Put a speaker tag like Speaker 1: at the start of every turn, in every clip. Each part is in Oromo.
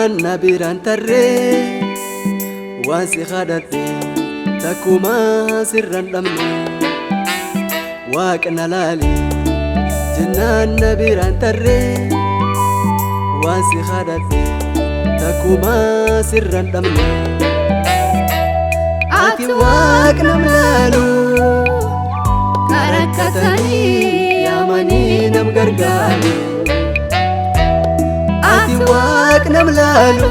Speaker 1: جنان نبيران تري واسي خادتي تكوما سرا لمنا واكنا لالي جنان نبيران تري واسي خادتي تكوما سرا لمنا ati واكنا ملالو كاركتاني ياماني نمغرغالو ati واكنا ملالو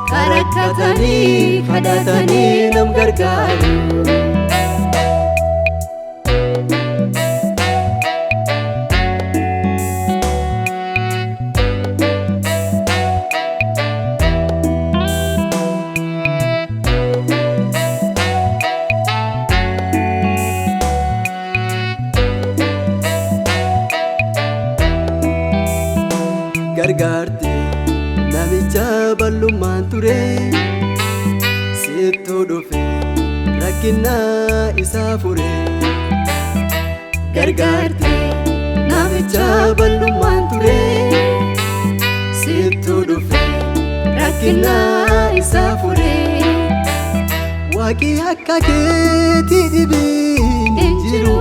Speaker 1: كاركتاني خداتاني نمغرغالو gargaarte namicha ballumaan ture sitti dhufe rakkina isaa fure gargaarte namicha ballumaan ture sitti dhufe rakkina isaa fure waaqi akka keetii dhibiin jiru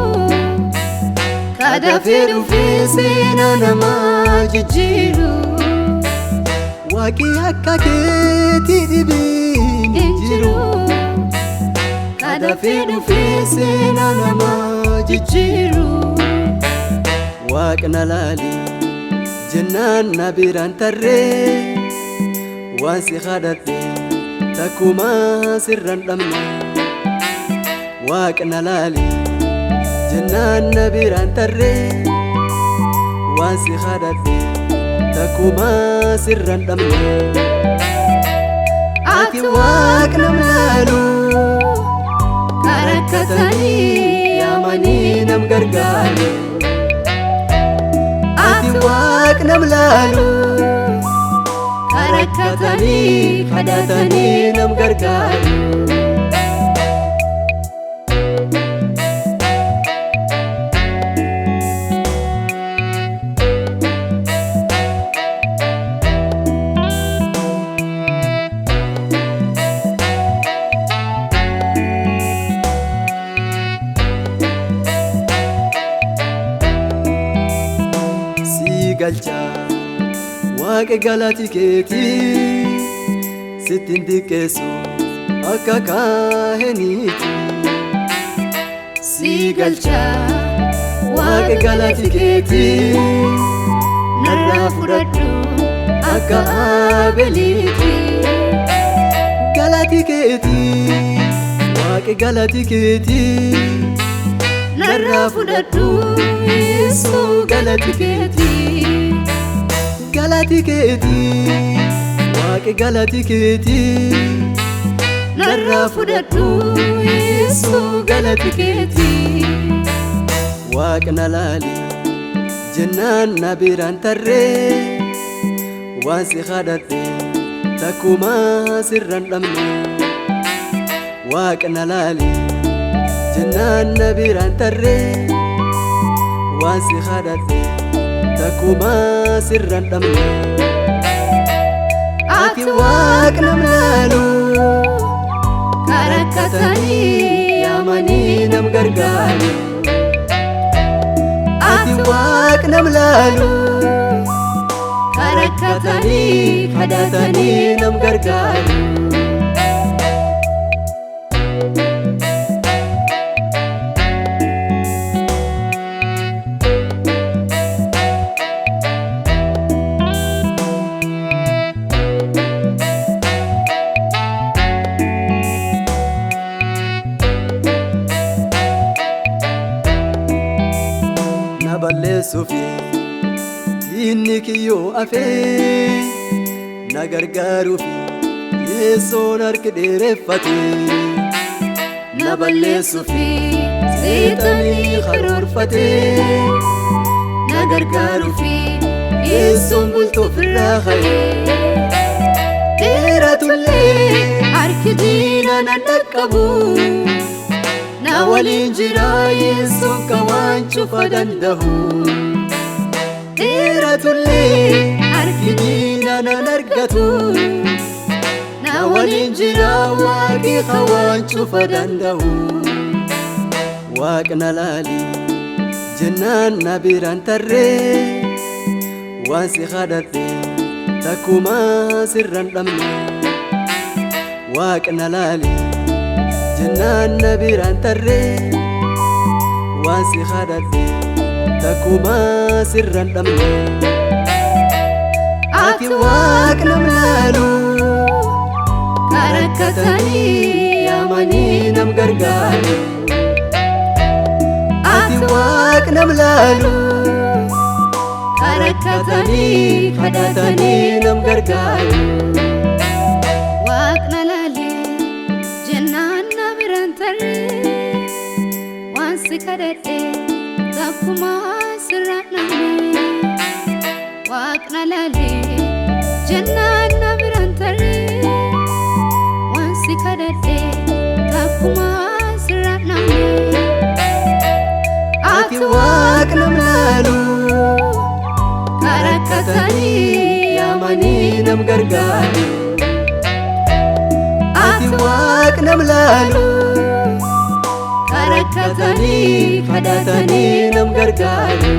Speaker 1: kadafee dhufe seenaa namaa jijjiiru waaqi akka keetii dhibiin jiru kadafee dhufe seenaa namaa jijjiiru waaqna laali jennaan na biraan tarree waan si kadhadhe takkumaa sirran dhabne waaqna laali جنان نبيران تري واسي خادتي تكوما سرا دمنا ati واكنا ملالو كاركتاني ياماني نمغرغالو ati واكنا ملالو كاركتاني خداتاني نمغرغالو galcha waaqa galati keeti sittin diqqeessu akka kaaheniiti si galcha waaqa galati keeti narraa fudhadhu akka aabeliiti galati keeti waaqa galati keeti narraa fudhadhu yesu galati keeti galati keeti waaqi galati keeti narraa fudhadhu yesu galati keeti waaqna laali jennaan na biraan tarree waan si kadhadhe takkumaa sirran dhabne waaqna laali jennaan na biraan tarree waan si kadhadhe takkumaa sirran dhabne ati waaqna mlaalu karakkatanii yaamanii nam gargaaru ati waaqna mlaalu karakkatanii kadhatanii nam gargaaru balleessuufi diinni kiyyoo afee na gargaaruufi yeessoon harki dheereffate na balleessuufi seexanni karoorfate na gargaaruufi yeessoon bultuuf irraa ka'ee dheeratullee harki diina na dhaqqabu na waliin jira yesuun kan waan cufa danda'u dheeratullee harkijina na nargatu na walin jira waaqi khawaan cufa danda'u waaqna laali jennaan na biraan tarree waan si kadhadhe takkuma sirran dhabne waaqna laali jennaan na biraan tarree waan si kadhadhe takkuma sirran dhabne ati waaqna laalu karakkatanii yaamanii nam gargaaru ati waaqna laalu karakkatanii kadhatanii nam gargaaru
Speaker 2: waaqna laali jennaan na biraan tarree waan si kadhadhe takkuma sirran dhabne waaqna laali jennaan na biraan tarree waan si kadhadhe takkuma sirran dhabne
Speaker 1: ati waaqna laalu karakkatanii yaamanii nam gargaaru ati waaqna laalu karakkatanii kadhatanii nam gargaaru